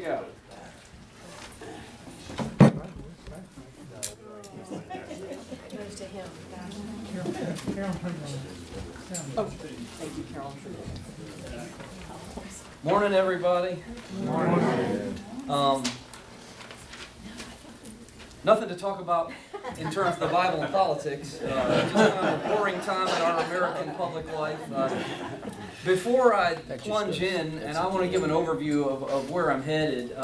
you go. Goes to him. Oh, thank you, Carol. Morning, everybody. Morning. Nothing to talk about in terms of the Bible and politics. Just kind of a boring time in our American public life. Before I plunge in, and I want to give an overview of where I'm headed,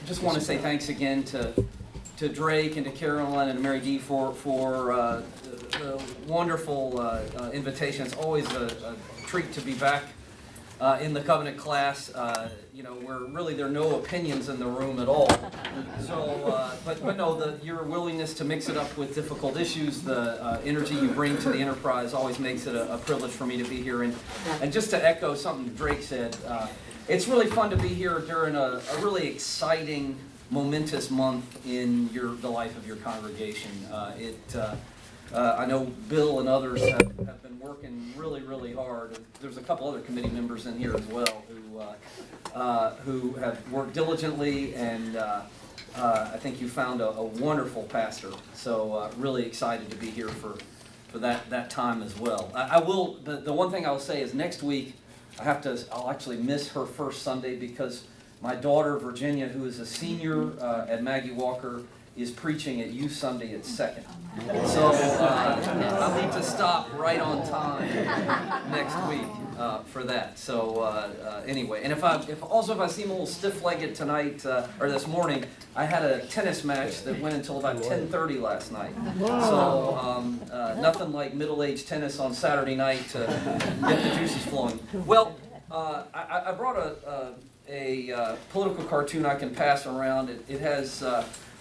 just want to say thanks again to Drake and to Carolyn and Mary Dee for the wonderful invitation. It's always a treat to be back in the Covenant class, where really there are no opinions in the room at all. So, but no, your willingness to mix it up with difficult issues, the energy you bring to the enterprise always makes it a privilege for me to be here. And just to echo something Drake said, it's really fun to be here during a really exciting, momentous month in the life of your congregation. I know Bill and others have been working really, really hard. There's a couple other committee members in here as well who have worked diligently, and I think you found a wonderful pastor. So really excited to be here for that time as well. I will. The one thing I'll say is next week I'll actually miss her first Sunday because my daughter Virginia, who is a senior at Maggie Walker, is preaching at Youth Sunday at 2nd. So I'll need to stop right on time next week for that. So anyway, and if I seem a little stiff-legged tonight or this morning, I had a tennis match that went until about 10:30 last night. So nothing like middle-aged tennis on Saturday night to get the juices flowing. Well, I brought a political cartoon I can pass around. It has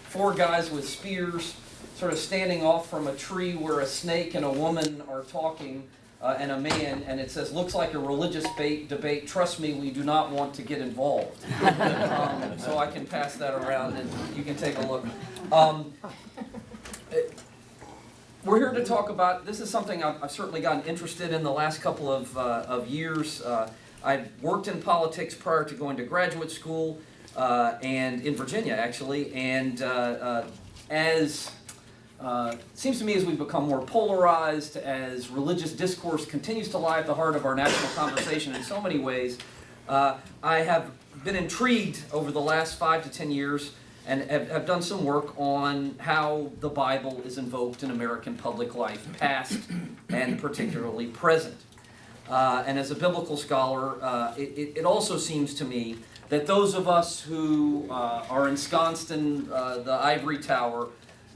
4 guys with spears sort of standing off from a tree where a snake and a woman are talking, and a man, and it says, "Looks like a religious debate. Trust me, we do not want to get involved." So I can pass that around and you can take a look. We're here to talk about, this is something I've certainly gotten interested in the last couple of years. I worked in politics prior to going to graduate school, and in Virginia actually, and as seems to me as we've become more polarized, as religious discourse continues to lie at the heart of our national conversation in so many ways, I have been intrigued over the last 5 to 10 years and have done some work on how the Bible is invoked in American public life, past and particularly present. And as a biblical scholar, it also seems to me that those of us who are ensconced in the ivory tower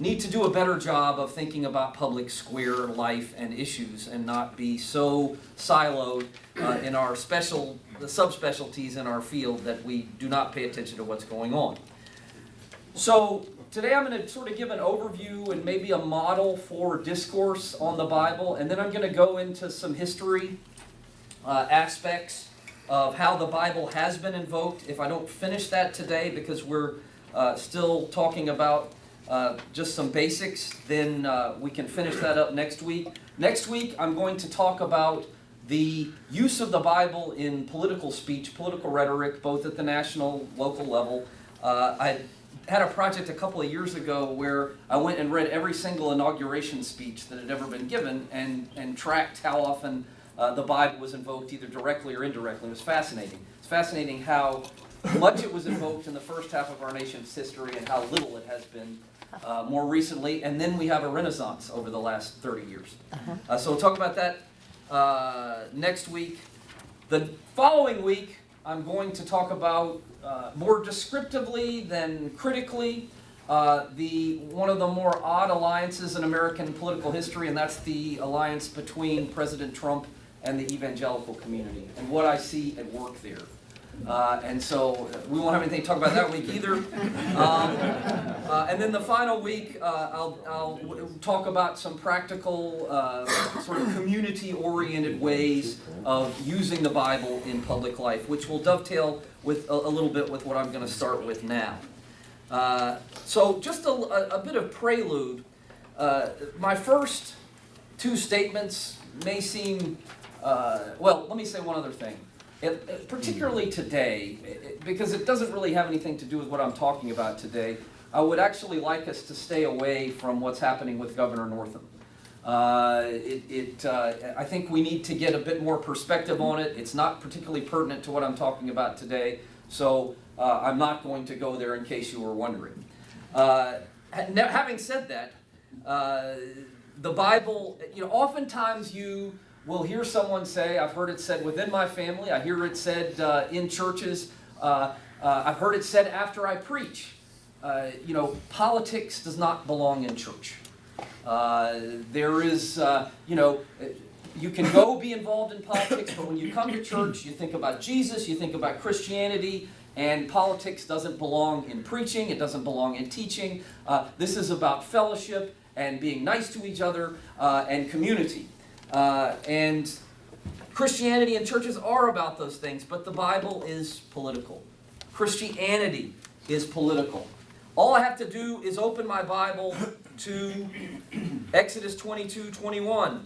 need to do a better job of thinking about public square life and issues and not be so siloed in our the subspecialties in our field that we do not pay attention to what's going on. So today I'm going to sort of give an overview and maybe a model for discourse on the Bible, and then I'm going to go into some history aspects of how the Bible has been invoked. If I don't finish that today because we're still talking about just some basics, then we can finish that up next week. Next week I'm going to talk about the use of the Bible in political speech, political rhetoric, both at the national, local level. I had a project a couple of years ago where I went and read every single inauguration speech that had ever been given and tracked how often the Bible was invoked either directly or indirectly. It was fascinating. It's fascinating how much it was invoked in the first half of our nation's history and how little it has been more recently. And then we have a renaissance over the last 30 years. So we'll talk about that next week. The following week, I'm going to talk about more descriptively than critically one of the more odd alliances in American political history, and that's the alliance between President Trump and the evangelical community, and what I see at work there. And so we won't have anything to talk about that week either. And then the final week, I'll talk about some practical, sort of community-oriented ways of using the Bible in public life, which will dovetail with a little bit with what I'm going to start with now. So just a bit of prelude. My first 2 statements may seem, well, let me say one other thing. particularly today, because it doesn't really have anything to do with what I'm talking about today, I would actually like us to stay away from what's happening with Governor Northam. I think we need to get a bit more perspective on it. It's not particularly pertinent to what I'm talking about today, so I'm not going to go there in case you were wondering. Having said that, the Bible, oftentimes you will hear someone say, I've heard it said within my family, I hear it said in churches, I've heard it said after I preach, politics does not belong in church. There is, you can go be involved in politics, but when you come to church, you think about Jesus, you think about Christianity, and politics doesn't belong in preaching, it doesn't belong in teaching. This is about fellowship and being nice to each other and community. And Christianity and churches are about those things, but the Bible is political. Christianity is political. All I have to do is open my Bible to Exodus 22:21.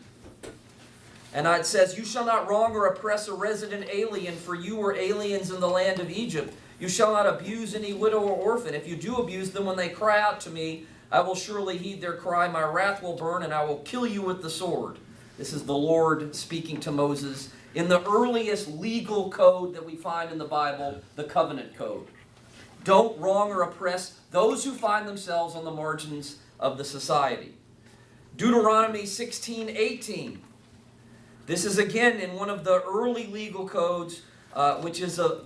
And it says, "You shall not wrong or oppress a resident alien, for you were aliens in the land of Egypt. You shall not abuse any widow or orphan. If you do abuse them when they cry out to me, I will surely heed their cry. My wrath will burn, and I will kill you with the sword." This is the Lord speaking to Moses in the earliest legal code that we find in the Bible, the covenant code. Don't wrong or oppress those who find themselves on the margins of the society. Deuteronomy 16:18. This is again in one of the early legal codes, which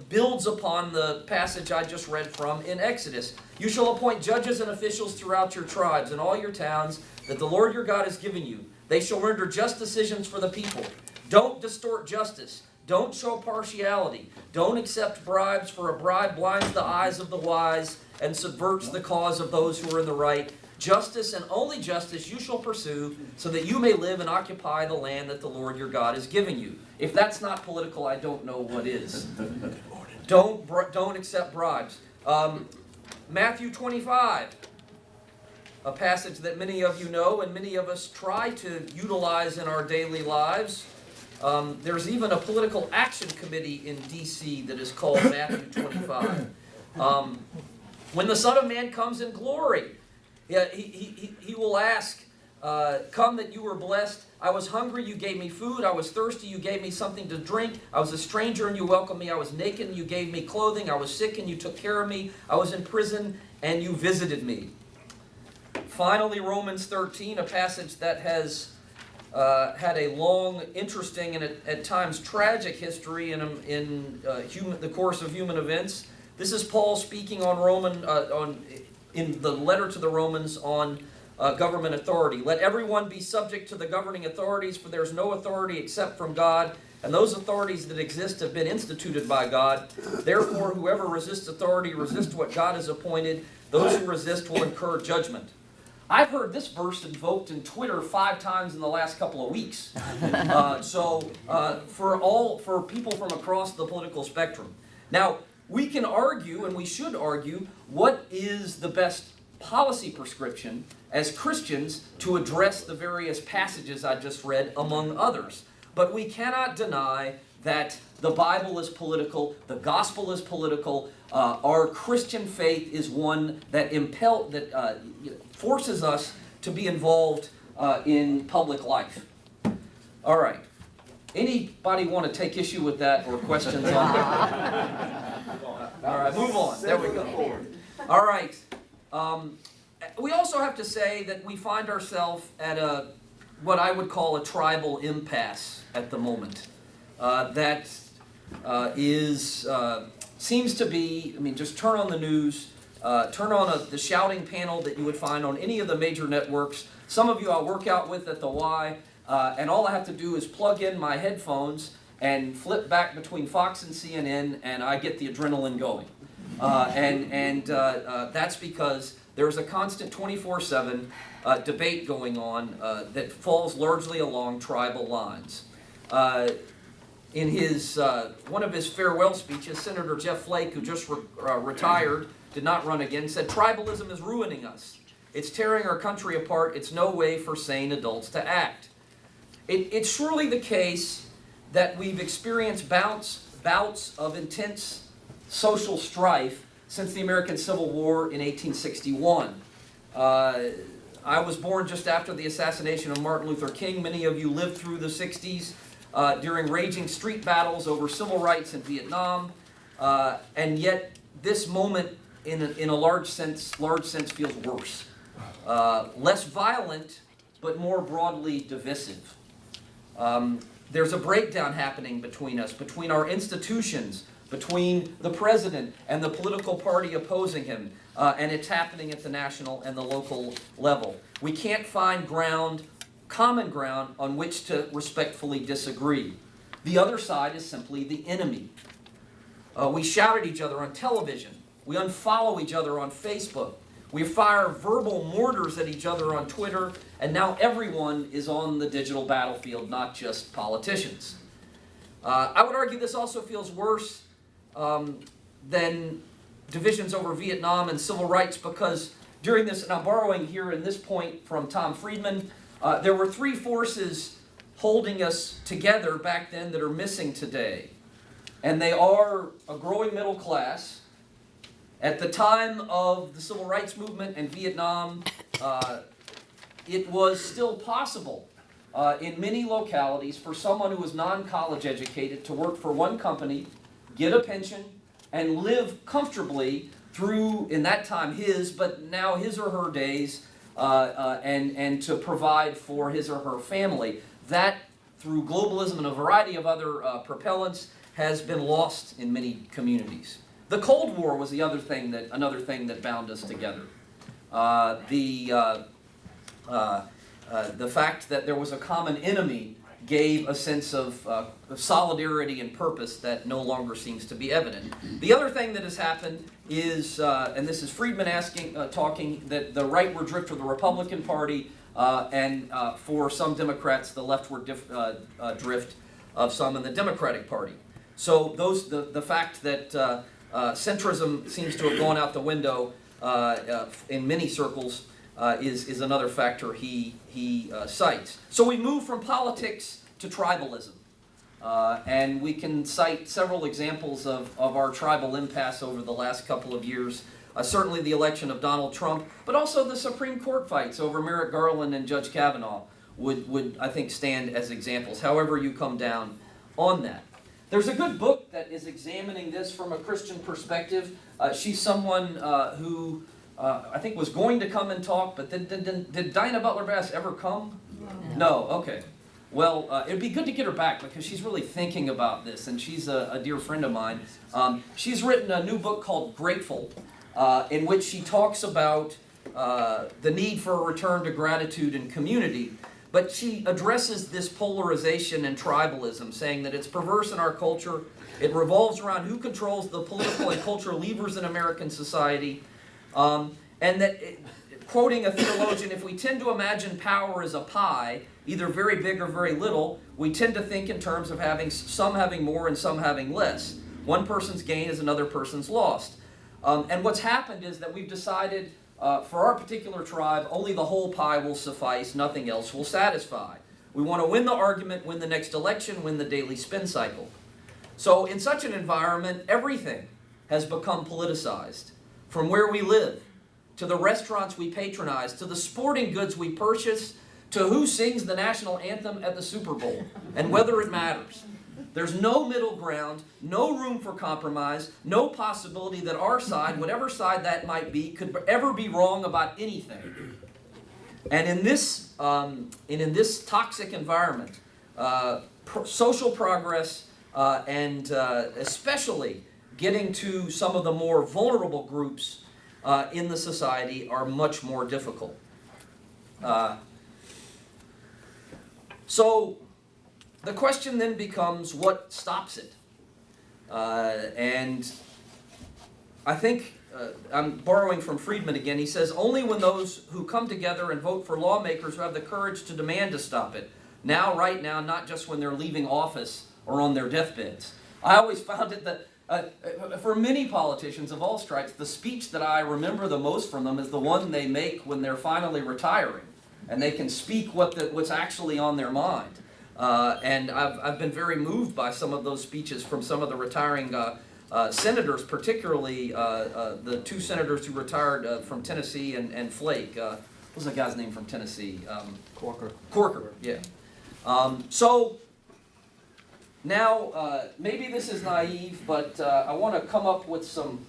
builds upon the passage I just read from in Exodus. "You shall appoint judges and officials throughout your tribes and all your towns that the Lord your God has given you. They shall render just decisions for the people. Don't distort justice. Don't show partiality. Don't accept bribes, for a bribe blinds the eyes of the wise and subverts the cause of those who are in the right. Justice and only justice you shall pursue, so that you may live and occupy the land that the Lord your God has given you." If that's not political, I don't know what is. Don't accept bribes. Matthew 25, a passage that many of you know and many of us try to utilize in our daily lives. There's even a political action committee in D.C. that is called Matthew 25. When the Son of Man comes in glory, he will ask, "Come that you were blessed. I was hungry, you gave me food. I was thirsty, you gave me something to drink. I was a stranger and you welcomed me. I was naked and you gave me clothing. I was sick and you took care of me. I was in prison and you visited me." Finally, Romans 13, a passage that has had a long, interesting, and at times tragic history in the course of human events. This is Paul speaking in the letter to the Romans on government authority. "Let everyone be subject to the governing authorities, for there is no authority except from God, and those authorities that exist have been instituted by God. Therefore, whoever resists authority resists what God has appointed. Those who resist will incur judgment." I've heard this verse invoked in Twitter 5 times in the last couple of weeks. For people from across the political spectrum. Now, we can argue, and we should argue, what is the best policy prescription as Christians to address the various passages I just read, among others. But we cannot deny that the Bible is political, the gospel is political, our Christian faith is one that forces us to be involved in public life. All right. Anybody want to take issue with that or questions on that? All right, move on. There we go. All right. We also have to say that we find ourselves at what I would call a tribal impasse at the moment. That seems to be, just turn on the news, turn on the shouting panel that you would find on any of the major networks. Some of you I work out with at the Y, and all I have to do is plug in my headphones and flip back between Fox and CNN, and I get the adrenaline going. That's because there's a constant 24/7 debate going on that falls largely along tribal lines. In one of his farewell speeches, Senator Jeff Flake, who just retired, did not run again, said, "Tribalism is ruining us. It's tearing our country apart. It's no way for sane adults to act." It's surely the case that we've experienced bouts bouts of intense social strife since the American Civil War in 1861. I was born just after the assassination of Martin Luther King. Many of you lived through the 60s during raging street battles over civil rights in Vietnam, and yet this moment in a large sense feels worse. Less violent, but more broadly divisive. There's a breakdown happening between us, between our institutions, between the president and the political party opposing him, and it's happening at the national and the local level. We can't find common ground on which to respectfully disagree. The other side is simply the enemy. We shout at each other on television. We unfollow each other on Facebook. We fire verbal mortars at each other on Twitter, and now everyone is on the digital battlefield, not just politicians. I would argue this also feels worse than divisions over Vietnam and civil rights, because during this, and I'm borrowing here in this point from Tom Friedman, there were three forces holding us together back then that are missing today. And they are a growing middle class. At the time of the civil rights movement in Vietnam, it was still possible in many localities for someone who was non-college educated to work for one company, get a pension, and live comfortably through, in that time, but now his or her days, and to provide for his or her family. That, through globalism and a variety of other propellants, has been lost in many communities. The Cold War was another thing that bound us together. The fact that there was a common enemy gave a sense of solidarity and purpose that no longer seems to be evident. The other thing that has happened is, and this is Friedman talking, that the rightward drift of the Republican Party, and for some Democrats, the leftward drift of some in the Democratic Party. So the fact that centrism seems to have gone out the window in many circles is another factor he cites. So we move from politics to tribalism. And we can cite several examples of our tribal impasse over the last couple of years. Certainly the election of Donald Trump, but also the Supreme Court fights over Merrick Garland and Judge Kavanaugh would I think, stand as examples, however you come down on that. There's a good book that is examining this from a Christian perspective. She's someone who I think was going to come and talk, but did Dinah Butler-Bass ever come? No, okay. Well, it'd be good to get her back because she's really thinking about this, and she's a dear friend of mine. She's written a new book called Grateful, in which she talks about the need for a return to gratitude and community. But she addresses this polarization and tribalism, saying that it's perverse in our culture. It revolves around who controls the political and cultural levers in American society. And that, quoting a theologian, if we tend to imagine power as a pie, either very big or very little, we tend to think in terms of some having more and some having less. One person's gain is another person's loss. And what's happened is that we've decided for our particular tribe, only the whole pie will suffice, nothing else will satisfy. We want to win the argument, win the next election, win the daily spin cycle. So in such an environment, everything has become politicized. From where we live, to the restaurants we patronize, to the sporting goods we purchase, to who sings the national anthem at the Super Bowl, and whether it matters. There's no middle ground, no room for compromise, no possibility that our side, whatever side that might be, could ever be wrong about anything. And in this toxic environment, social progress and especially getting to some of the more vulnerable groups in the society are much more difficult. So the question then becomes, what stops it? And I think, I'm borrowing from Friedman again, he says, only when those who come together and vote for lawmakers who have the courage to demand to stop it. Now, right now, not just when they're leaving office or on their deathbeds. I always found it that for many politicians of all stripes, the speech that I remember the most from them is the one they make when they're finally retiring, and they can speak what's actually on their mind. And I've been very moved by some of those speeches from some of the retiring senators, particularly the two senators who retired from Tennessee and Flake. What was the guy's name from Tennessee? Corker, yeah. So now, maybe this is naive, but I want to come up with some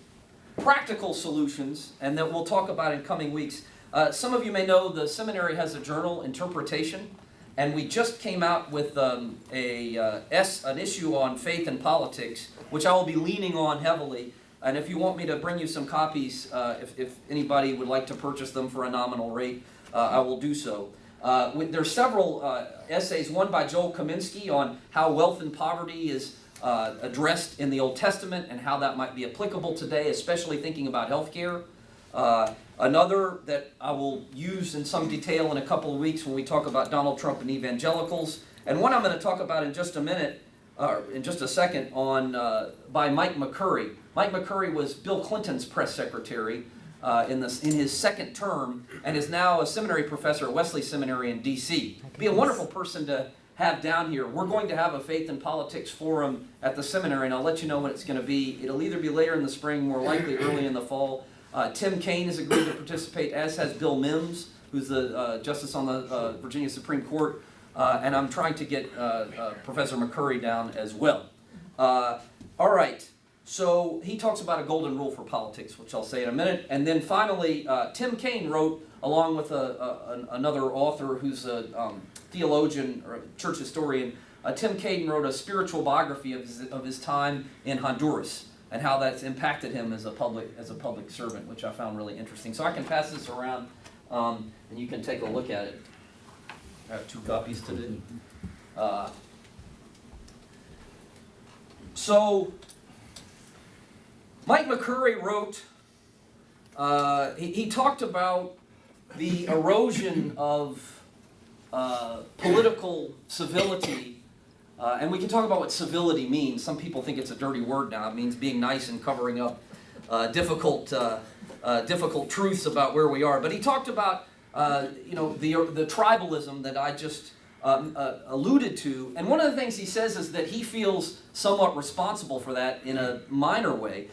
practical solutions, and that we'll talk about in coming weeks. Some of you may know the seminary has a journal, Interpretation, and we just came out with an issue on faith and politics, which I will be leaning on heavily. And if you want me to bring you some copies, if anybody would like to purchase them for a nominal rate, I will do so. There's several essays, one by Joel Kaminsky on how wealth and poverty is addressed in the Old Testament and how that might be applicable today, especially thinking about healthcare. Another that I will use in some detail in a couple of weeks when we talk about Donald Trump and evangelicals. And one I'm going to talk about in just a minute, in just a second, by Mike McCurry. Mike McCurry was Bill Clinton's press secretary in his second term, and is now a seminary professor at Wesley Seminary in D.C. Be a wonderful person to have down here. We're going to have a faith and politics forum at the seminary, and I'll let you know when it's going to be. It'll either be later in the spring, more likely early in the fall. Tim Kaine has agreed to participate, as has Bill Mims, who's the justice on the Virginia Supreme Court, and I'm trying to get Professor McCurry down as well. All right, so he talks about a golden rule for politics, which I'll say in a minute. And then finally, Tim Kaine wrote, along with another author who's a theologian or a church historian, Tim Kaine wrote a spiritual biography of his time in Honduras, and how that's impacted him as a public servant, which I found really interesting. So I can pass this around, and you can take a look at it. I have 2 copies today. So Mike McCurry wrote, he talked about the erosion of political civility. And we can talk about what civility means. Some people think it's a dirty word now. It means being nice and covering up difficult truths about where we are. But he talked about the tribalism that I just alluded to. And one of the things he says is that he feels somewhat responsible for that in a minor way.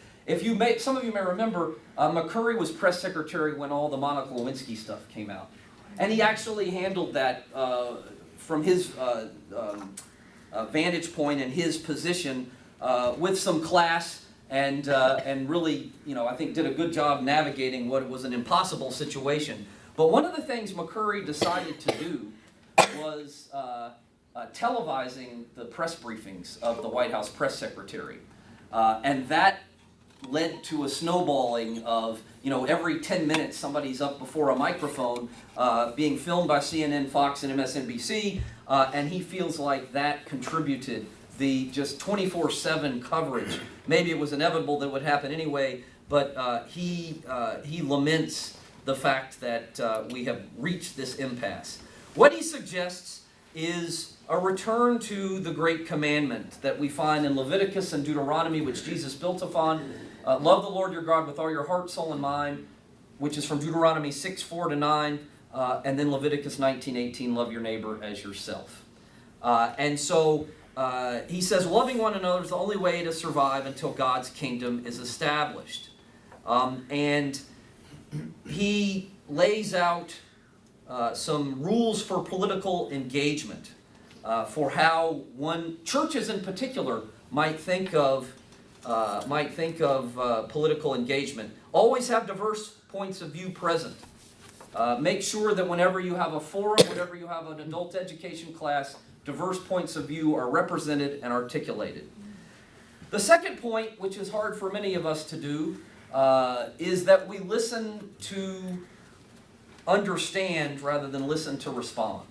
Some of you may remember, McCurry was press secretary when all the Monica Lewinsky stuff came out, and he actually handled that from his vantage point and his position with some class, and really, I think did a good job navigating what was an impossible situation. But one of the things McCurry decided to do was televising the press briefings of the White House press secretary, and that led to a snowballing of, every 10 minutes somebody's up before a microphone being filmed by CNN, Fox, and MSNBC, and he feels like that contributed the just 24/7 coverage. Maybe it was inevitable that it would happen anyway, but he laments the fact that we have reached this impasse. What he suggests is a return to the great commandment that we find in Leviticus and Deuteronomy, which Jesus built upon. Love the Lord your God with all your heart, soul, and mind, which is from Deuteronomy 6:4-9, and then Leviticus 19:18, love your neighbor as yourself. And so he says, loving one another is the only way to survive until God's kingdom is established. And he lays out some rules for political engagement, for how churches in particular might think of political engagement. Always have diverse points of view present. Make sure that whenever you have a forum, whenever you have an adult education class, diverse points of view are represented and articulated. The second point, which is hard for many of us to do, is that we listen to understand rather than listen to respond.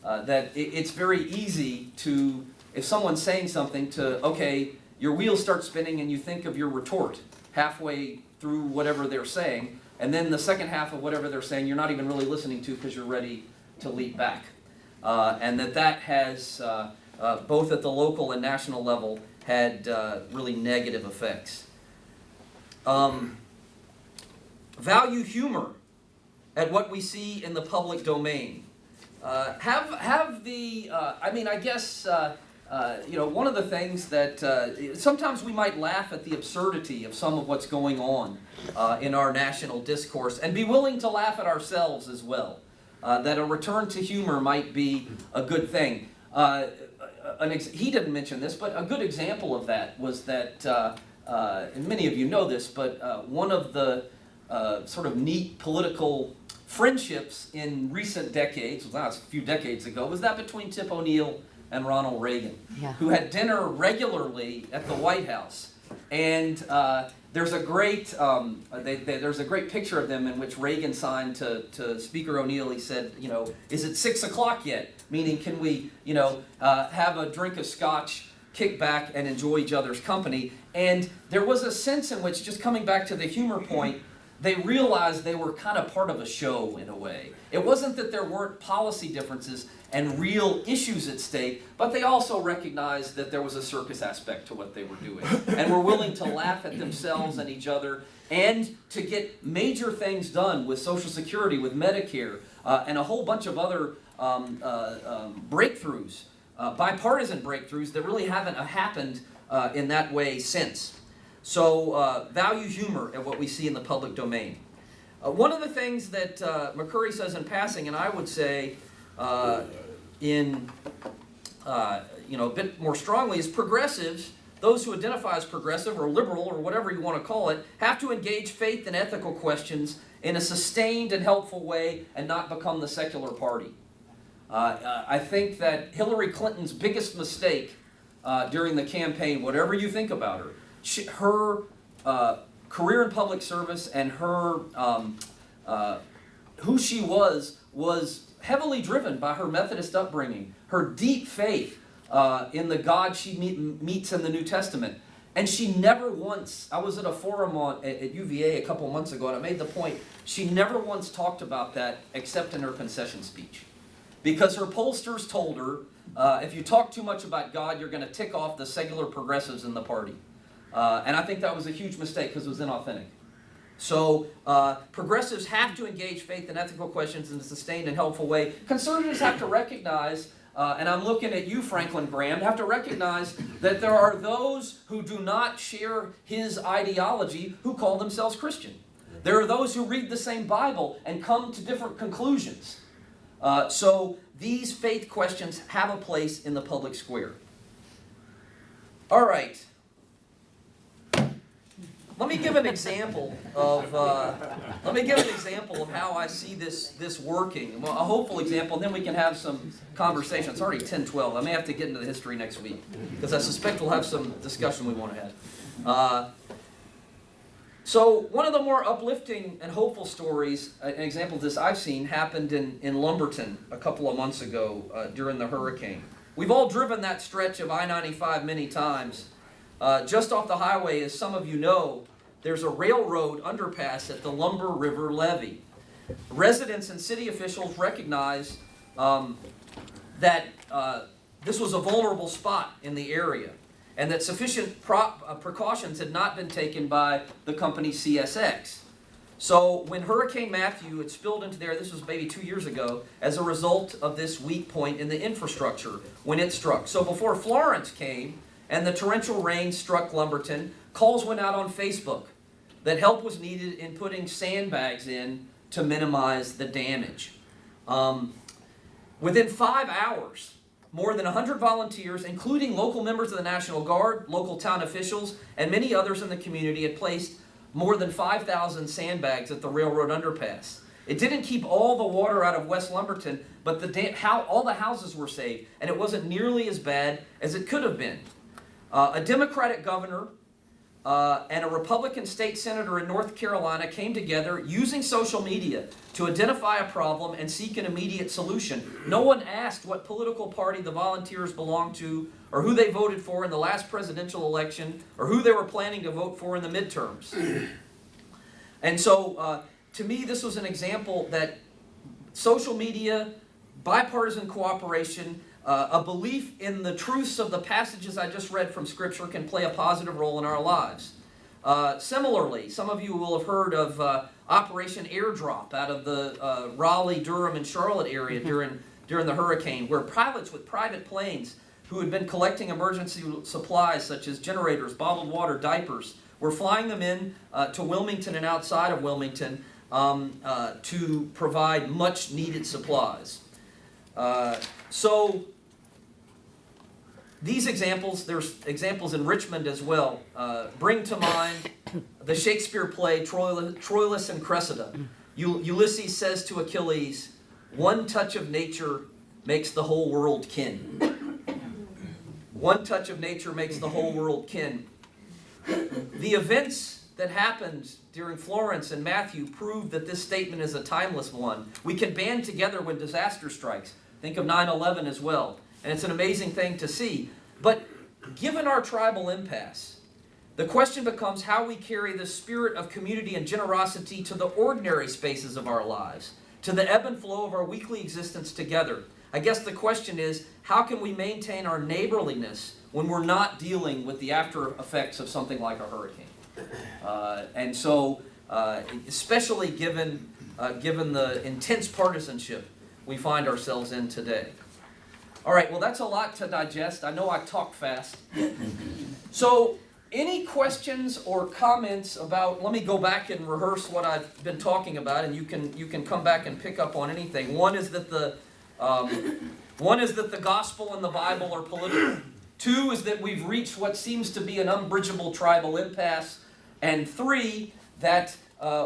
That it's very easy to, if someone's saying something, okay, your wheels start spinning and you think of your retort halfway through whatever they're saying, and then the second half of whatever they're saying you're not even really listening to because you're ready to leap back. And that has, both at the local and national level, had really negative effects. Value humor at what we see in the public domain. have the, I mean, I guess, you know, one of the things that sometimes we might laugh at the absurdity of some of what's going on in our national discourse and be willing to laugh at ourselves as well. That a return to humor might be a good thing. He didn't mention this, but a good example of that was that, and many of you know this, but one of the sort of neat political friendships in recent decades, well, a few decades ago, was that between Tip O'Neill and Ronald Reagan, who had dinner regularly at the White House. And there's a great picture of them in which Reagan signed to Speaker O'Neill. He said, you know, is it 6 o'clock yet? Meaning, can we, you know, have a drink of scotch, kick back, and enjoy each other's company? And there was a sense in which, just coming back to the humor point, they realized they were kind of part of a show in a way. It wasn't that there weren't policy differences and real issues at stake, but they also recognized that there was a circus aspect to what they were doing, and were willing to laugh at themselves and each other, and to get major things done with Social Security, with Medicare, and a whole bunch of other breakthroughs, bipartisan breakthroughs that really haven't happened in that way since. So value humor at what we see in the public domain. One of the things that McCurry says in passing, and I would say you know, a bit more strongly, is progressives, those who identify as progressive or liberal or whatever you want to call it, have to engage faith and ethical questions in a sustained and helpful way and not become the secular party. I think that Hillary Clinton's biggest mistake during the campaign, whatever you think about her, her career in public service and her who she was heavily driven by her Methodist upbringing, her deep faith in the God she meets in the New Testament. And she never once, I was at a forum at UVA a couple of months ago, and I made the point, she never once talked about that except in her concession speech. Because her pollsters told her, if you talk too much about God, you're going to tick off the secular progressives in the party. And I think that was a huge mistake because it was inauthentic. So progressives have to engage faith and ethical questions in a sustained and helpful way. Conservatives have to recognize, and I'm looking at you, Franklin Graham, have to recognize that there are those who do not share his ideology who call themselves Christian. There are those who read the same Bible and come to different conclusions. So these faith questions have a place in the public square. All right. Let me give an example of how I see this working. Well, a hopeful example, and then we can have some conversation. It's already 10:12. I may have to get into the history next week because I suspect we'll have some discussion we want to have. So one of the more uplifting and hopeful stories, an example of this I've seen, happened in Lumberton a couple of months ago during the hurricane. We've all driven that stretch of I-95 many times. Just off the highway, as some of you know, there's a railroad underpass at the Lumber River Levee. Residents and city officials recognized that this was a vulnerable spot in the area, and that sufficient precautions had not been taken by the company CSX. So when Hurricane Matthew had spilled into there, this was maybe 2 years ago, as a result of this weak point in the infrastructure when it struck. So before Florence came and the torrential rain struck Lumberton, calls went out on Facebook that help was needed in putting sandbags in to minimize the damage. Within 5 hours, more than 100 volunteers, including local members of the National Guard, local town officials, and many others in the community, had placed more than 5,000 sandbags at the railroad underpass. It didn't keep all the water out of West Lumberton, but all the houses were saved, and it wasn't nearly as bad as it could have been. A Democratic governor and a Republican state senator in North Carolina came together using social media to identify a problem and seek an immediate solution. No one asked what political party the volunteers belonged to, or who they voted for in the last presidential election, or who they were planning to vote for in the midterms. And so, to me, this was an example that social media, bipartisan cooperation, a belief in the truths of the passages I just read from Scripture can play a positive role in our lives. Similarly, some of you will have heard of Operation Airdrop out of the Raleigh, Durham, and Charlotte area during the hurricane, where pilots with private planes who had been collecting emergency supplies such as generators, bottled water, diapers, were flying them in to Wilmington and outside of Wilmington to provide much needed supplies. So these examples, there's examples in Richmond as well, bring to mind the Shakespeare play Troilus and Cressida. Ulysses says to Achilles, "One touch of nature makes the whole world kin." One touch of nature makes the whole world kin. The events that happened during Florence and Matthew prove that this statement is a timeless one. We can band together when disaster strikes. Think of 9/11 as well. And it's an amazing thing to see. But given our tribal impasse, the question becomes how we carry the spirit of community and generosity to the ordinary spaces of our lives, to the ebb and flow of our weekly existence together. I guess the question is, how can we maintain our neighborliness when we're not dealing with the after effects of something like a hurricane? And so, especially given the intense partisanship we find ourselves in today. All right, well, that's a lot to digest. I know I talk fast. So, any questions or comments about, let me go back and rehearse what I've been talking about, and you can come back and pick up on anything. One is that the gospel and the Bible are political. Two is that we've reached what seems to be an unbridgeable tribal impasse. And three, that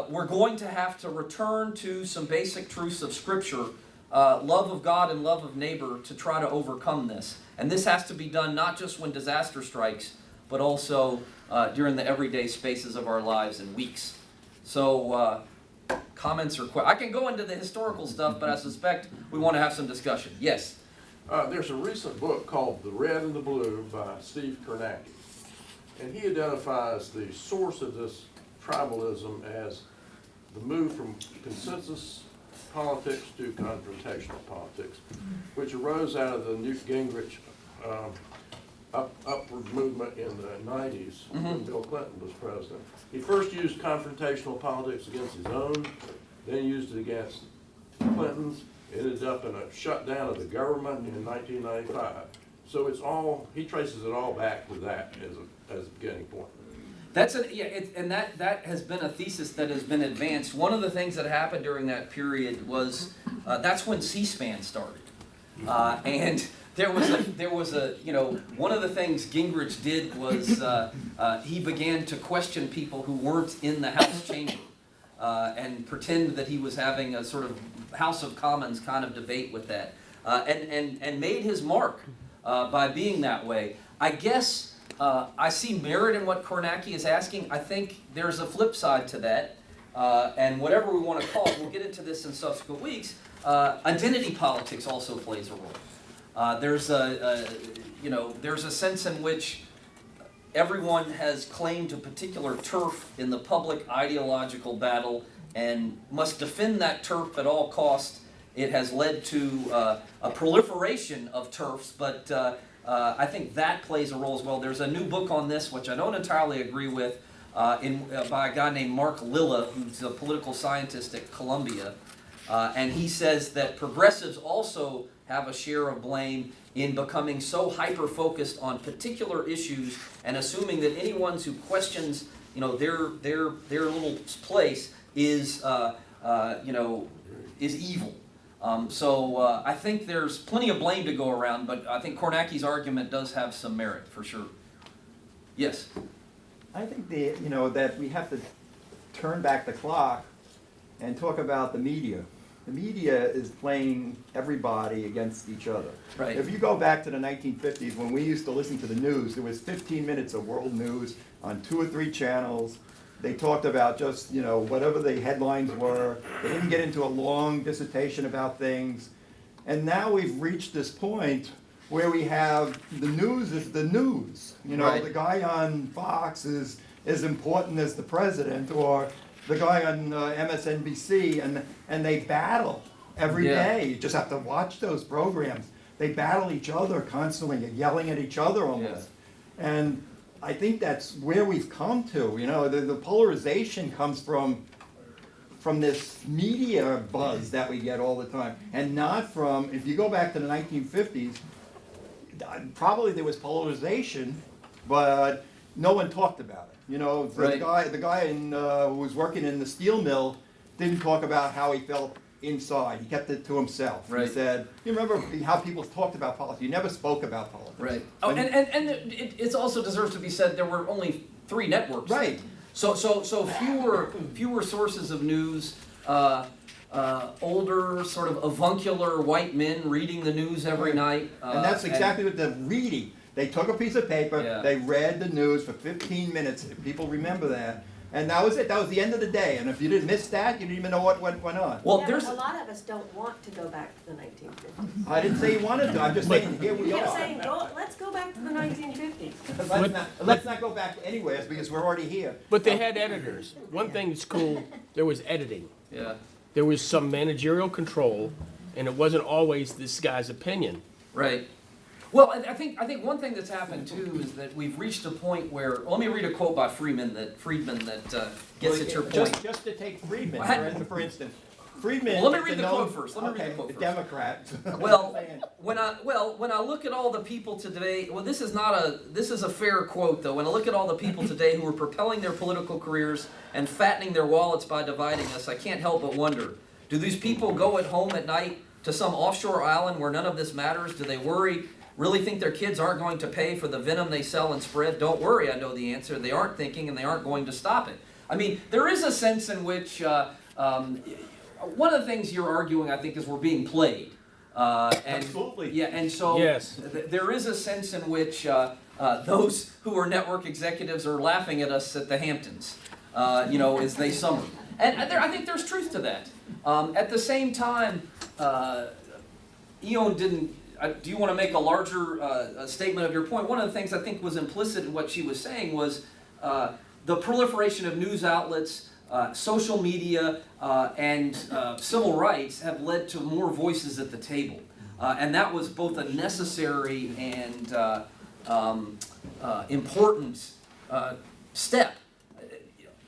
we're going to have to return to some basic truths of Scripture, love of God and love of neighbor, to try to overcome this. And this has to be done not just when disaster strikes, but also during the everyday spaces of our lives and weeks. So, comments or questions? I can go into the historical stuff, but I suspect we want to have some discussion. Yes? There's a recent book called The Red and the Blue by Steve Kornacki. And he identifies the source of this tribalism as the move from consensus politics to confrontational politics, which arose out of the Newt Gingrich upward movement in the 90s when Bill Clinton was president. He first used confrontational politics against his own, then he used it against Clinton's, ended up in a shutdown of the government in 1995. So it's all, he traces it all back to that as a beginning point. That has been a thesis that has been advanced. One of the things that happened during that period was that's when C-SPAN started, and there was a one of the things Gingrich did was he began to question people who weren't in the House chamber and pretend that he was having a sort of House of Commons kind of debate with that, and made his mark by being that way. I guess. I see merit in what Kornacki is asking. I think there's a flip side to that, and whatever we want to call it, we'll get into this in subsequent weeks. Identity politics also plays a role. There's a sense in which everyone has claimed a particular turf in the public ideological battle and must defend that turf at all costs. It has led to a proliferation of turfs, but I think that plays a role as well. There's a new book on this, which I don't entirely agree with, by a guy named Mark Lilla, who's a political scientist at Columbia. And he says that progressives also have a share of blame in becoming so hyper-focused on particular issues and assuming that anyone who questions, their little place is evil. So I think there's plenty of blame to go around, but I think Kornacki's argument does have some merit, for sure. Yes? I think that we have to turn back the clock and talk about the media. The media is playing everybody against each other. Right. If you go back to the 1950s, when we used to listen to the news, there was 15 minutes of world news on 2 or 3 channels. They talked about just, whatever the headlines were. They didn't get into a long dissertation about things. And now we've reached this point where we have the news is the news. Right. The guy on Fox is as important as the president, or the guy on MSNBC, and they battle every day. You just have to watch those programs. They battle each other constantly, yelling at each other almost. Yeah. And I think that's where we've come to. The polarization comes from from this media buzz that we get all the time, and not from, if you go back to the 1950s, probably there was polarization, but no one talked about it. You know, Right. the guy who was working in the steel mill didn't talk about how he felt inside. He kept it to himself. Right. He said, you remember how people talked about politics. You never spoke about politics. Right. Oh, and it also deserves to be said there were only 3 networks. Right. So fewer sources of news, older sort of avuncular white men reading the news every night. And that's exactly what the reading. They took a piece of paper, Yeah. they read the news for 15 minutes, if people remember that, and that was it. That was the end of the day. And if you didn't miss that, you didn't even know what went on. Well, Yeah, there's but a lot of us don't want to go back to the 1950s. I didn't say you wanted to. I'm just saying here we You kept are. saying, let's go back to the 1950s. Let's not go back anywhere because we're already here. But they had editors. One thing that's cool, there was editing. yeah. There was some managerial control, and it wasn't always this guy's opinion. Right. Well, I think one thing that's happened too is that we've reached a point where. Well, let me read a quote by Friedman that gets at your point. Just to take Friedman, What? for instance. Friedman. Well, let me is read a the quote known- first. Let me read the quote first. Democrat. Well, when I look at all the people today, well, this is a fair quote though. When I look at all the people today who are propelling their political careers and fattening their wallets by dividing us, I can't help but wonder: do these people go at home at night to some offshore island where none of this matters? Do they really think their kids aren't going to pay for the venom they sell and spread? Don't worry, I know the answer. They aren't thinking, and they aren't going to stop it. I mean, there is a sense in which one of the things you're arguing, I think, is we're being played. And, Absolutely. Yeah, and so Yes. There is a sense in which those who are network executives are laughing at us at the Hamptons, as they summer. And I think there's truth to that. At the same time, Eon didn't. Do you want to make a larger statement of your point? One of the things I think was implicit in what she was saying was the proliferation of news outlets, social media, and civil rights have led to more voices at the table. And that was both a necessary and important step.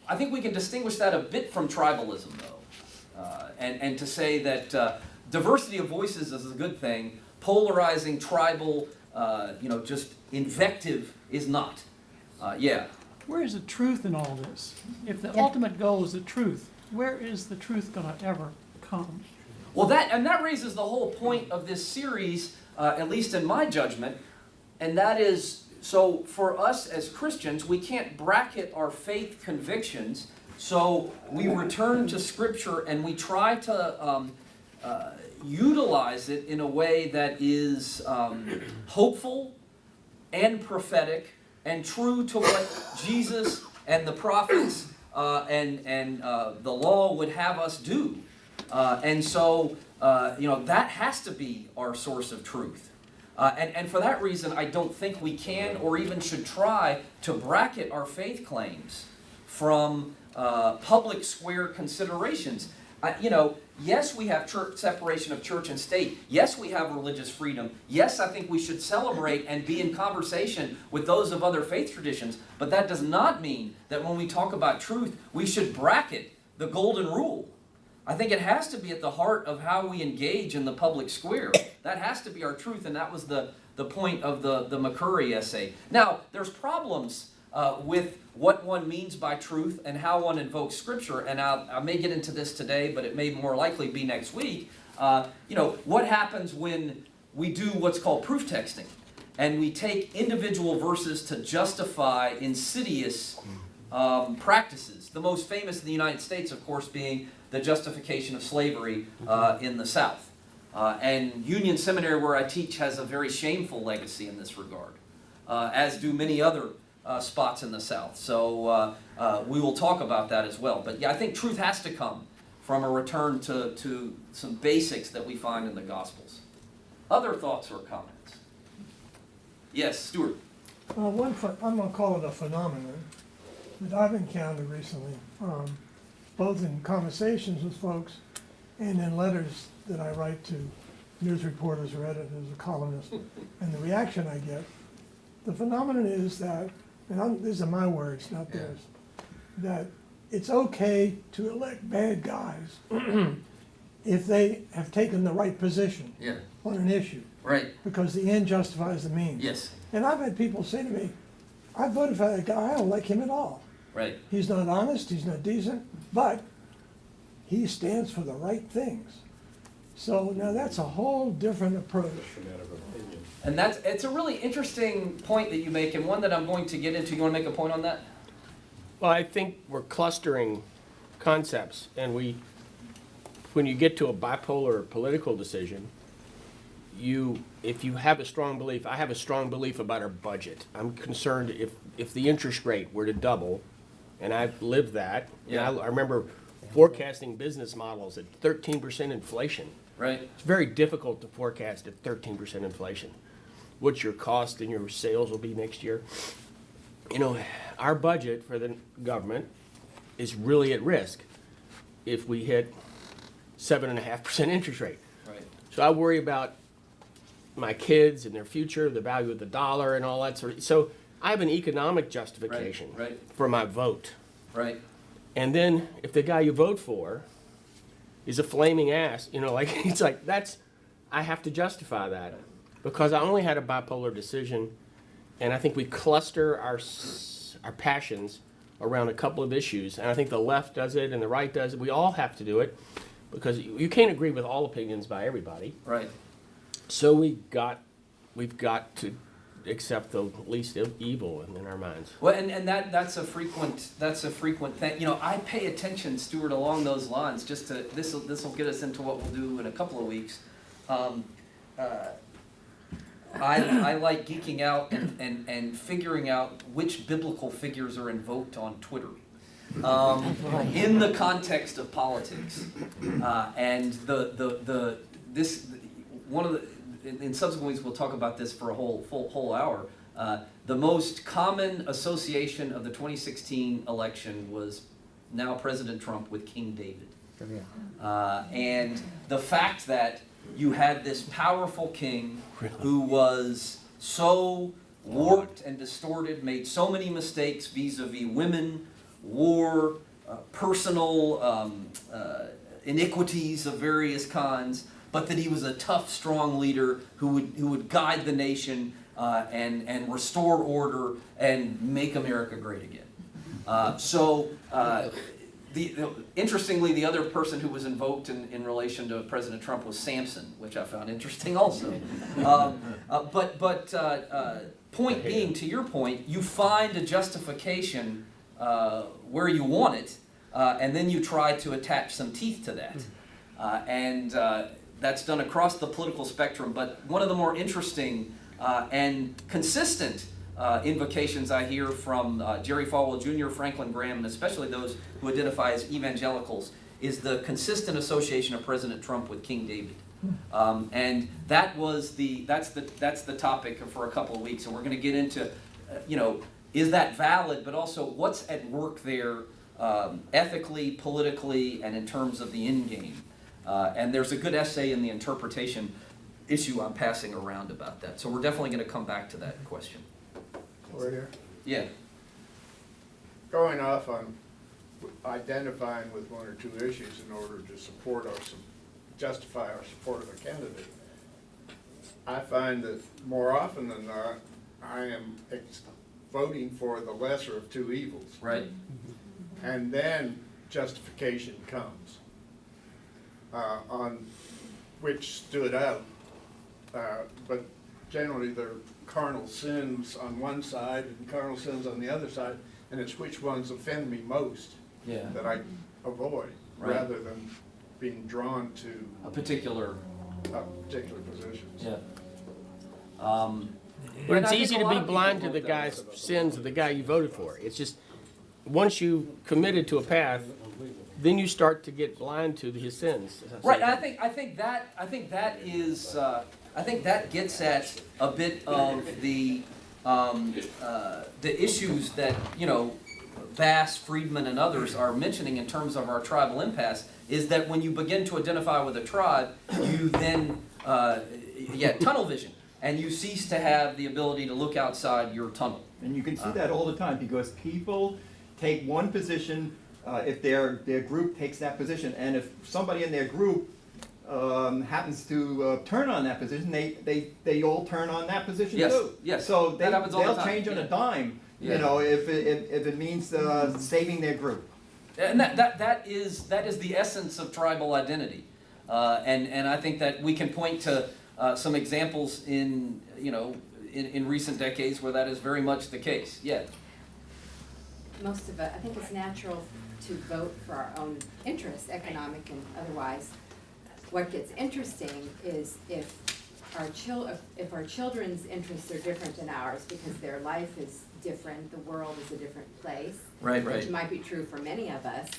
I think we can distinguish that a bit from tribalism, though, and to say that diversity of voices is a good thing. Polarizing tribal, just invective is not. Yeah. Where is the truth in all this? If the ultimate goal is the truth, where is the truth going to ever come? Well, that raises the whole point of this series, at least in my judgment, and that is, so for us as Christians, we can't bracket our faith convictions, so we return to Scripture and we try to utilize it in a way that is hopeful and prophetic and true to what Jesus and the prophets and the law would have us do. And so, that has to be our source of truth. And for that reason, I don't think we can or even should try to bracket our faith claims from public square considerations. Yes, we have separation of church and state. Yes, we have religious freedom. Yes, I think we should celebrate and be in conversation with those of other faith traditions. But that does not mean that when we talk about truth, we should bracket the golden rule. I think it has to be at the heart of how we engage in the public square. That has to be our truth, and that was the point of the McCurry essay. Now, there's problems with what one means by truth and how one invokes Scripture, and I may get into this today, but it may more likely be next week. What happens when we do what's called proof texting, and we take individual verses to justify insidious practices. The most famous in the United States, of course, being the justification of slavery in the South. And Union Seminary, where I teach, has a very shameful legacy in this regard, as do many other spots in the South. So we will talk about that as well. But yeah, I think truth has to come from a return to some basics that we find in the Gospels. Other thoughts or comments? Yes, Stuart. I'm going to call it a phenomenon that I've encountered recently, both in conversations with folks and in letters that I write to news reporters or editors or columnists, and the reaction I get. The phenomenon is that, and these are my words, not theirs, that it's okay to elect bad guys if they have taken the right position Yeah, on an issue, right, because the end justifies the means. yes, And I've had people say to me, I voted for that guy, I don't like him at all. right, He's not honest, he's not decent, but he stands for the right things. So now that's a whole different approach. and it's a really interesting point that you make, and one that I'm going to get into. You want to make a point on that? Well, I think we're clustering concepts, and when you get to a bipolar political decision, if you have a strong belief, I have a strong belief about our budget. I'm concerned if the interest rate were to double, and I've lived that. Yeah. I remember forecasting business models at 13% inflation. Right, It's very difficult to forecast at 13% inflation. What your cost and your sales will be next year. You know, our budget for the government is really at risk if we hit 7.5% interest rate. right, So I worry about my kids and their future, the value of the dollar and all that sort of. So I have an economic justification right. for my vote. right. And then if the guy you vote for is a flaming ass, you know, like it's like I have to justify that because I only had a bipolar decision, and I think we cluster our passions around a couple of issues, and I think the left does it and the right does it. We all have to do it because you can't agree with all opinions by everybody. Right. So we've got to accept the least evil in our minds. Well, and that's a frequent thing. You know, I pay attention, Stuart, along those lines. Just to this will get us into what we'll do in a couple of weeks. I like geeking out and figuring out which biblical figures are invoked on Twitter. In the context of politics, and in subsequent weeks we'll talk about this for a whole hour. The most common association of the 2016 election was now President Trump with King David, and the fact that you had this powerful king who was so warped and distorted, made so many mistakes vis-a-vis women, war, personal iniquities of various kinds, but that he was a tough, strong leader who would guide the nation and restore order and make America great again. Interestingly, the other person who was invoked in relation to President Trump was Samson, which I found interesting also. Point being, to your point, you find a justification where you want it, and then you try to attach some teeth to that. That's done across the political spectrum, but one of the more interesting and consistent invocations I hear from Jerry Falwell Jr., Franklin Graham, and especially those who identify as evangelicals, is the consistent association of President Trump with King David. And that's the topic for a couple of weeks, and we're going to get into, is that valid, but also what's at work there ethically, politically, and in terms of the end game. And there's a good essay in the interpretation issue I'm passing around about that. So we're definitely going to come back to that question. Over here. Yeah. Going off on identifying with one or two issues in order to justify our support of a candidate. I find that more often than not, I am voting for the lesser of two evils. Right. And then justification comes on which stood out. But generally they're carnal sins on one side and carnal sins on the other side, and it's which ones offend me most that I avoid, rather than being drawn to a particular positions. Yeah. But it's easy to be blind to the guy's sins of the guy you voted for. It's just once you committed to a path, then you start to get blind to his sins. Right. And I think that gets at a bit of the issues that Bass, Friedman, and others are mentioning in terms of our tribal impasse. Is that when you begin to identify with a tribe, you then tunnel vision, and you cease to have the ability to look outside your tunnel. And you can see that all the time because people take one position if their group takes that position. And if somebody in their group happens to turn on that position, they all turn on that position Yes, too. yes. So That happens all the they'll time, change on yeah. a dime, Yeah. you know, if it means saving their group. And that is the essence of tribal identity. And I think that we can point to some examples in recent decades where that is very much the case. Yeah. Most of it, I think it's natural to vote for our own interests, economic and otherwise. What gets interesting is if our children's interests are different than ours because their life is different, the world is a different place. Right, Which right. might be true for many of us.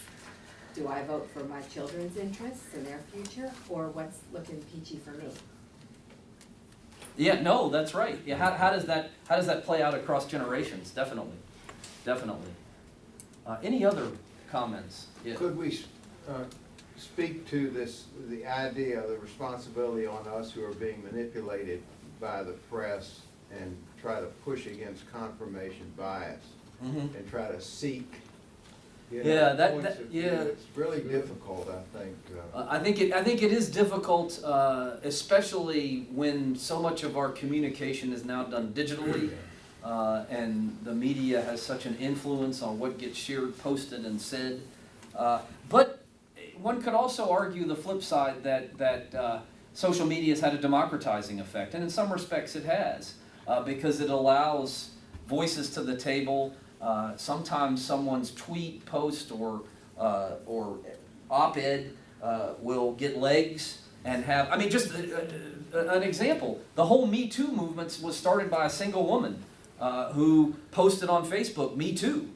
Do I vote for my children's interests and their future, or what's looking peachy for me? Yeah, no, that's right. Yeah, how does that play out across generations? Definitely. Any other comments? Yeah. Could we speak to the idea, the responsibility on us who are being manipulated by the press and try to push against confirmation bias Mhm. and try to seek, Yeah, points of view? yeah. It's really difficult, I think. I think it is difficult, especially when so much of our communication is now done digitally, and the media has such an influence on what gets shared, posted, and said. But one could also argue the flip side that social media has had a democratizing effect, and in some respects it has, because it allows voices to the table. Sometimes someone's tweet, post, or op-ed will get legs and have, I mean, just an example, the whole Me Too movement was started by a single woman who posted on Facebook, Me Too,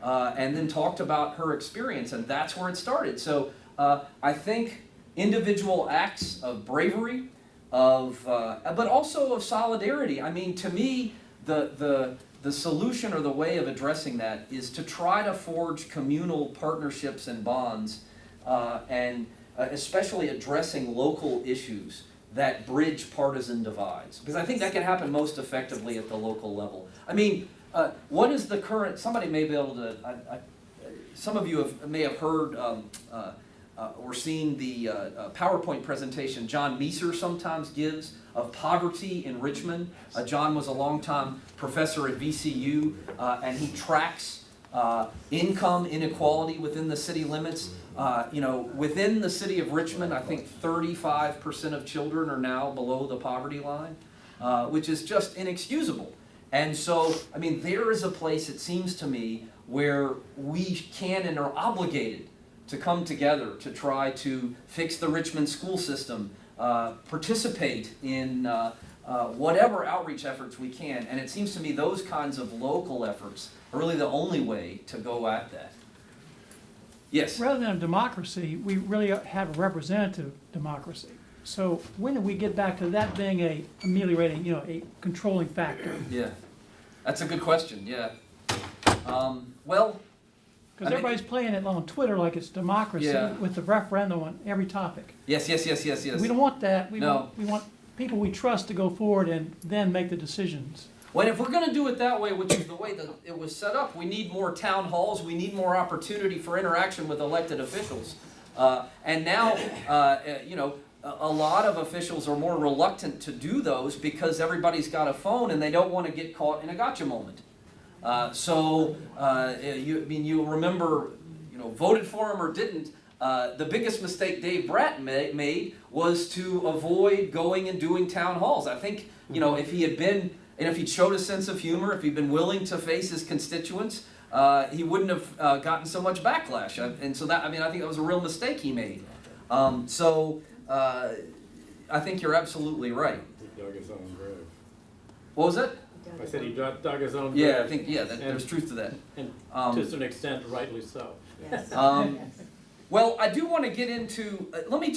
and then talked about her experience, and that's where it started. So I think individual acts of bravery, but also of solidarity. I mean, to me, the solution or the way of addressing that is to try to forge communal partnerships and bonds, and especially addressing local issues that bridge partisan divides. Because I think that can happen most effectively at the local level. I mean, what is the current, somebody may be able to, some of you may have heard or seen the PowerPoint presentation John Meeser sometimes gives of poverty in Richmond. John was a longtime professor at VCU, and he tracks income inequality within the city limits. Within the city of Richmond, I think 35% of children are now below the poverty line, which is just inexcusable. And so, I mean, there is a place, it seems to me, where we can and are obligated to come together to try to fix the Richmond school system, participate in whatever outreach efforts we can. And it seems to me those kinds of local efforts are really the only way to go at that. Yes? Rather than a democracy, we really have a representative democracy. So when do we get back to that being a ameliorating, a controlling factor? Yeah. That's a good question, yeah. Well, Because everybody's playing it on Twitter like it's democracy Yeah. with the referendum on every topic. yes. We don't want that. No. We want people we trust to go forward and then make the decisions. Well, if we're going to do it that way, which is the way that it was set up, we need more town halls, we need more opportunity for interaction with elected officials. And now, a lot of officials are more reluctant to do those because everybody's got a phone and they don't want to get caught in a gotcha moment. You'll remember, voted for him or didn't. The biggest mistake Dave Bratton made was to avoid going and doing town halls. I think, if he had been, and if he'd showed a sense of humor, if he'd been willing to face his constituents, he wouldn't have gotten so much backlash. And so I think that was a real mistake he made. I think you're absolutely right. He dug his own grave. What was it? I said he dug his own grave. Yeah, I think, there's truth to that. And to an extent, rightly so. Yes. Well, I do want to get into, let me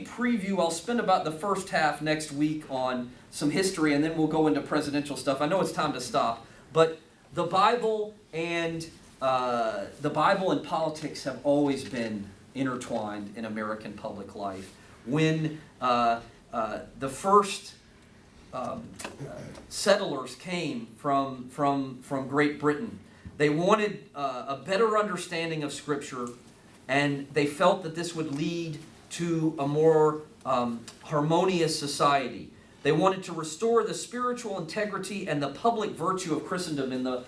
preview, I'll spend about the first half next week on some history, and then we'll go into presidential stuff. I know it's time to stop, but the Bible and politics have always been intertwined in American public life. When the first settlers came from Great Britain, They wanted a better understanding of Scripture, and they felt that this would lead to a more harmonious society. They wanted to restore the spiritual integrity and the public virtue of Christendom in the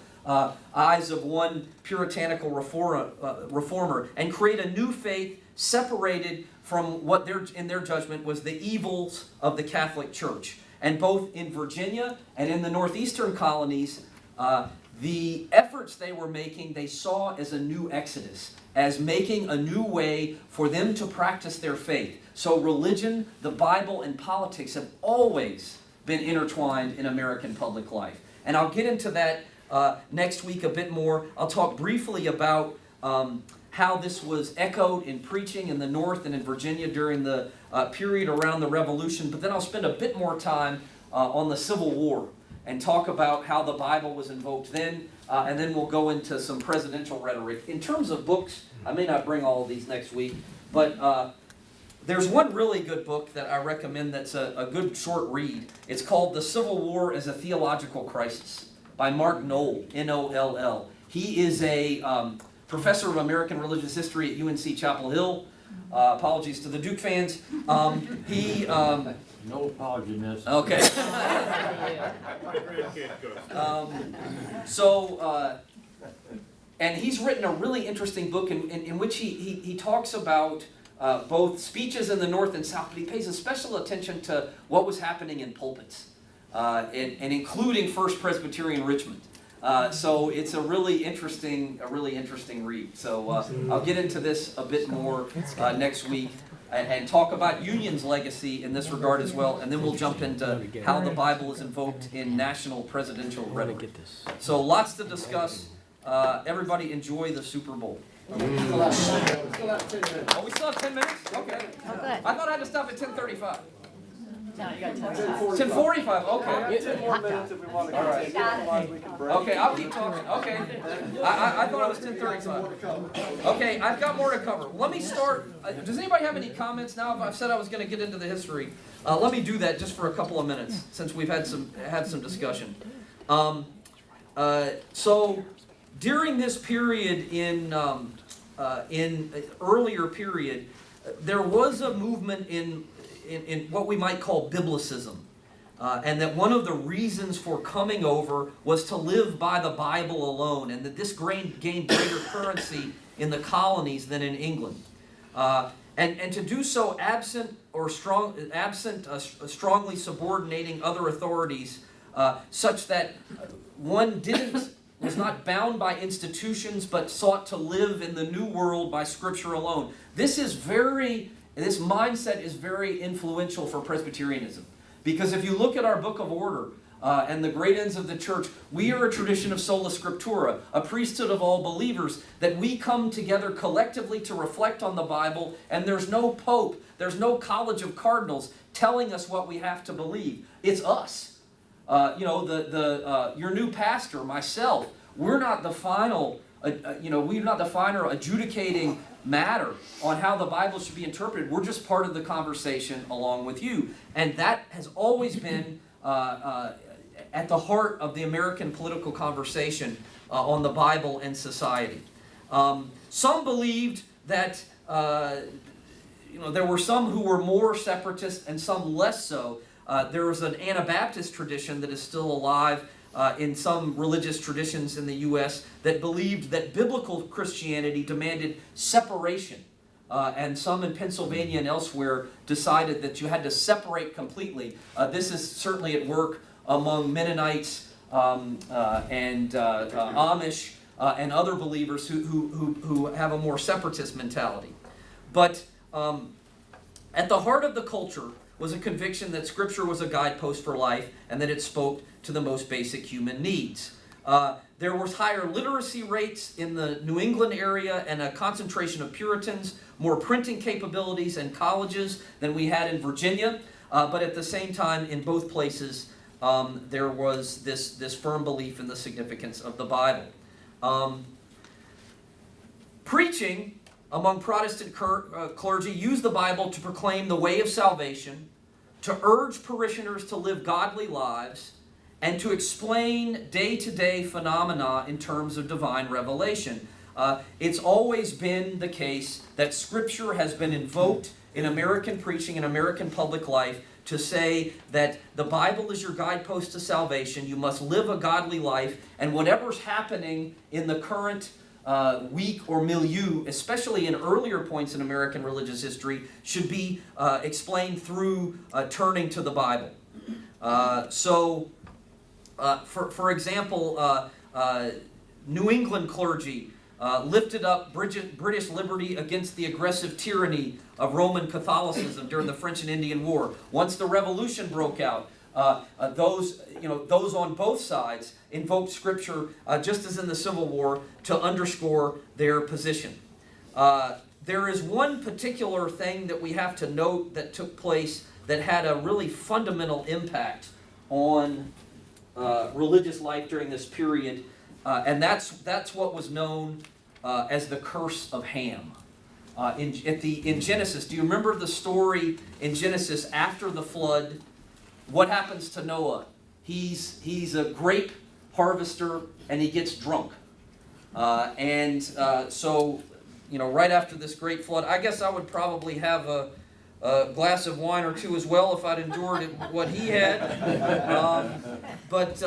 eyes of one puritanical reformer, and create a new faith separated from what in their judgment was the evils of the Catholic Church. And both in Virginia and in the northeastern colonies, the efforts they were making, they saw as a new exodus, as making a new way for them to practice their faith. So religion, the Bible, and politics have always been intertwined in American public life. And I'll get into that next week a bit more. I'll talk briefly about how this was echoed in preaching in the North and in Virginia during the period around the Revolution, but then I'll spend a bit more time on the Civil War and talk about how the Bible was invoked then, and then we'll go into some presidential rhetoric. In terms of books, I may not bring all of these next week, but there's one really good book that I recommend that's a good short read. It's called The Civil War as a Theological Crisis by Mark Noll, N-O-L-L. He is a professor of American religious history at UNC Chapel Hill. Apologies to the Duke fans. No apology, miss. Okay. And he's written a really interesting book in which he talks about both speeches in the North and South, but he pays a special attention to what was happening in pulpits, and including First Presbyterian Richmond. So it's a really interesting read. So I'll get into this a bit more next week and talk about Union's legacy in this regard as well, and then we'll jump into how the Bible is invoked in national presidential rhetoric. So lots to discuss. Everybody enjoy the Super Bowl. Oh, we still have 10 minutes? Okay. I thought I had to stop at 10:35. No, you got 10:45, okay. 10 more minutes if we want to continue, otherwise we can break. Okay, I'll keep talking. Okay. I thought it was 10:35. Okay, I've got more to cover. Let me start. Does anybody have any comments now? If I've said I was going to get into the history, let me do that just for a couple of minutes since we've had some discussion. So during this period in earlier period, there was a movement in what we might call biblicism. And that one of the reasons for coming over was to live by the Bible alone, and that this gained greater currency in the colonies than in England. And to do so absent strongly subordinating other authorities, such that one was not bound by institutions, but sought to live in the new world by Scripture alone. This mindset is very influential for Presbyterianism. Because if you look at our Book of Order and the great ends of the church, we are a tradition of sola scriptura, a priesthood of all believers, that we come together collectively to reflect on the Bible, and there's no pope, there's no college of cardinals telling us what we have to believe. It's us. Your new pastor, myself, we're not the final, we're not the final adjudicating matter on how the Bible should be interpreted. We're just part of the conversation along with you. And that has always been at the heart of the American political conversation on the Bible and society. Some believed that there were some who were more separatist and some less so. There was an Anabaptist tradition that is still alive in some religious traditions in the U.S. that believed that biblical Christianity demanded separation. And some in Pennsylvania and elsewhere decided that you had to separate completely. This is certainly at work among Mennonites and Amish and other believers who have a more separatist mentality. But at the heart of the culture was a conviction that Scripture was a guidepost for life and that it spoke to the most basic human needs. There was higher literacy rates in the New England area and a concentration of Puritans, more printing capabilities and colleges than we had in Virginia. But at the same time, in both places, there was this firm belief in the significance of the Bible. Preaching among Protestant clergy used the Bible to proclaim the way of salvation, to urge parishioners to live godly lives, and to explain day-to-day phenomena in terms of divine revelation. It's always been the case that Scripture has been invoked in American preaching and American public life to say that the Bible is your guidepost to salvation. You must live a godly life, and whatever's happening in the current week or milieu, especially in earlier points in American religious history, should be explained through turning to the Bible. For example, New England clergy lifted up British liberty against the aggressive tyranny of Roman Catholicism during the French and Indian War. Once the Revolution broke out, those on both sides invoked Scripture, just as in the Civil War, to underscore their position. There is one particular thing that we have to note that took place that had a really fundamental impact on religious life during this period, and that's what was known as the curse of Ham. In Genesis, do you remember the story in Genesis after the flood? What happens to Noah? He's a grape harvester and he gets drunk. So, right after this great flood, I guess I would probably have a glass of wine or two as well if I'd endured what he had. But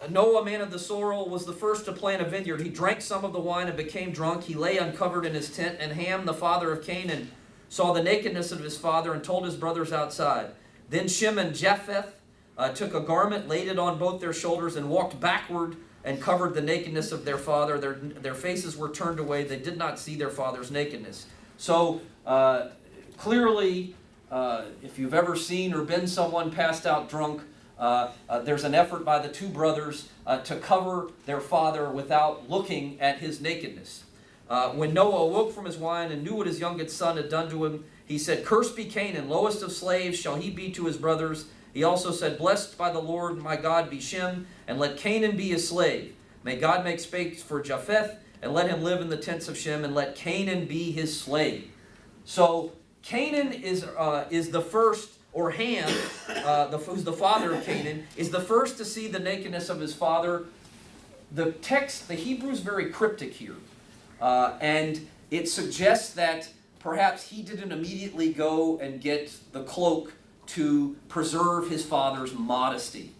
Noah, man of the soil, was the first to plant a vineyard. He drank some of the wine and became drunk. He lay uncovered in his tent, and Ham, the father of Canaan, saw the nakedness of his father and told his brothers outside. Then Shem and Japheth took a garment, laid it on both their shoulders, and walked backward and covered the nakedness of their father. Their faces were turned away. They did not see their father's nakedness. So, clearly, if you've ever seen or been someone passed out drunk, there's an effort by the two brothers to cover their father without looking at his nakedness. When Noah awoke from his wine and knew what his youngest son had done to him, he said, "Cursed be Canaan, lowest of slaves shall he be to his brothers." He also said, "Blessed by the Lord my God be Shem, and let Canaan be his slave. May God make space for Japheth, and let him live in the tents of Shem, and let Canaan be his slave." So Canaan is the first, or Ham, who's the father of Canaan, is the first to see the nakedness of his father. The text, the Hebrew is very cryptic here, and it suggests that perhaps he didn't immediately go and get the cloak to preserve his father's modesty.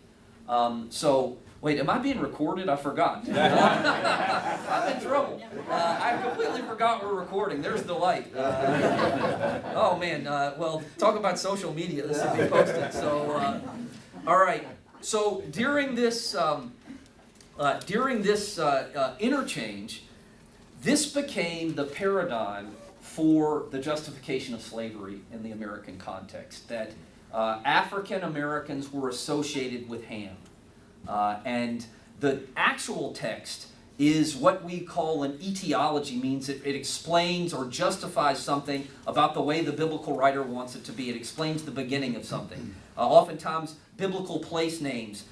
Wait, am I being recorded? I forgot. I'm in trouble. I completely forgot we're recording. There's the light. Oh man, well, talk about social media. This will be posted. So, all right. So during this interchange, this became the paradigm for the justification of slavery in the American context, that African Americans were associated with Ham. And the actual text is what we call an etiology, means it explains or justifies something about the way the biblical writer wants it to be. It explains the beginning of something. Oftentimes, biblical place names,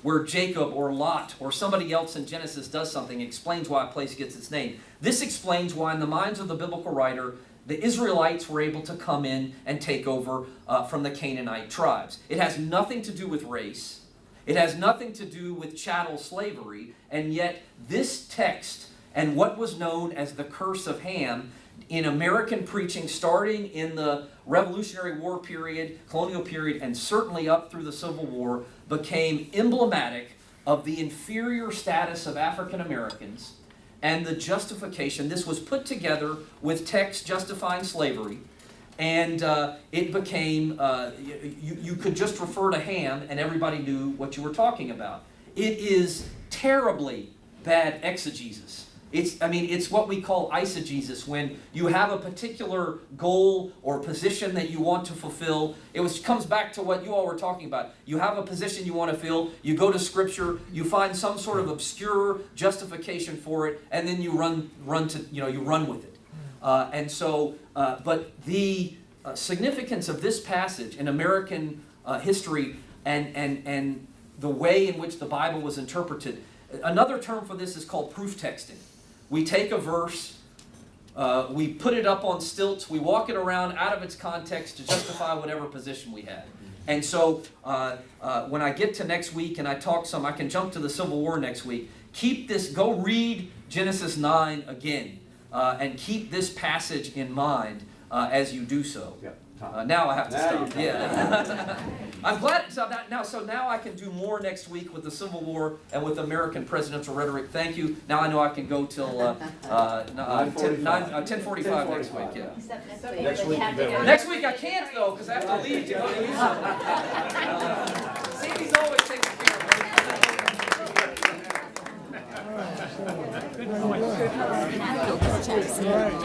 where Jacob or Lot or somebody else in Genesis does something, explains why a place gets its name. This explains why, in the minds of the biblical writer, the Israelites were able to come in and take over from the Canaanite tribes. It has nothing to do with race. It has nothing to do with chattel slavery, and yet this text and what was known as the curse of Ham in American preaching, starting in the Revolutionary War period, colonial period, and certainly up through the Civil War, became emblematic of the inferior status of African Americans and the justification. This was put together with texts justifying slavery, and it became, you could just refer to Ham and everybody knew what you were talking about. It is terribly bad exegesis. It's what we call eisegesis, when you have a particular goal or position that you want to fulfill. It comes back to what you all were talking about. You have a position you want to fill, you go to Scripture, you find some sort of obscure justification for it, and then you run with it. But the significance of this passage in American history and the way in which the Bible was interpreted, another term for this is called proof texting. We take a verse, We put it up on stilts. We walk it around out of its context to justify whatever position we had. And so when I get to next week and I talk some, I can jump to the Civil War next week. Keep this, go read Genesis 9 again, and keep this passage in mind as you do so. Now I have to stop. Yeah. I'm glad. So now I can do more next week with the Civil War and with American presidential rhetoric. Thank you. Now I know I can go till 10:45 next week. Yeah. Except Next week you better- Next week I can't though because I have to leave to go to Houston. Sandy's always taking care of me. All right, so, very good. All right.